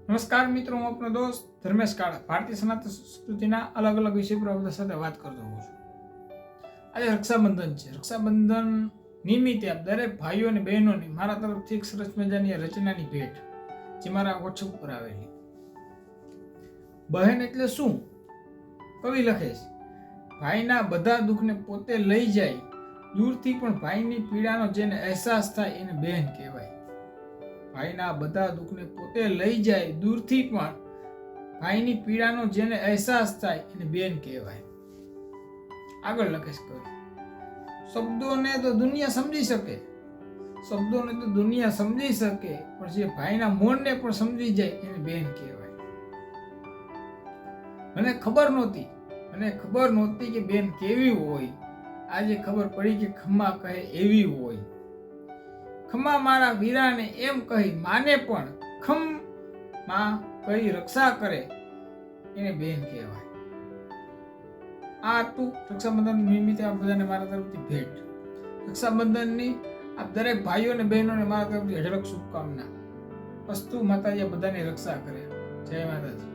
નમસ્કાર મિત્રો, હું આપનો દોસ્ત ધર્મેશ કાળા ભારતીય સનાતન સંસ્કૃતિના અલગ અલગ વિષય પર બધા સાથે વાત કરતો હોઉં છું. આજે રક્ષાબંધન છે. રક્ષાબંધન નિમિત્તે આપ દરેક ભાઈઓ અને બહેનોને મારા તરફથી એક સરસ મજાની રચનાની ભેટ જે મારા વોટ્સઅપ પર આવેલી. બહેન એટલે શું? કવિ લખે છે, ભાઈના બધા દુઃખને પોતે લઈ જાય, દૂરથી પણ ભાઈની પીડાનો જેને અહેસાસ થાય એને બહેન કહેવાય. ભાઈના બધા દુઃખને પોતે લઈ જાય, દૂરથી પણ ભાઈની પીડાનો જેને અહેસાસ થાય એને બેન કહેવાય. આગળ લખે છે કવિ, શબ્દોને તો દુનિયા સમજી શકે, પણ જે ભાઈના મોણને પણ સમજી જાય એને બેન કહેવાય. મને ખબર નહોતી કે બેન કેવી હોય, આજે ખબર પડી કે ખમ્મા કહે એવી હોય. ખમ્મા મારા વીરાને એમ કહી માને પણ ખમ્મા કહી રક્ષા કરે એને બેન કહેવાય. આ હતું રક્ષાબંધન નિમિત્તે આપ બધાને મારા તરફથી ભેટ. રક્ષાબંધનની આપ દરેક ભાઈઓ અને બહેનોને મારા તરફથી અઢળક શુભકામના. અસ્તુ માતાજી બધાની રક્ષા કરે. જય માતાજી.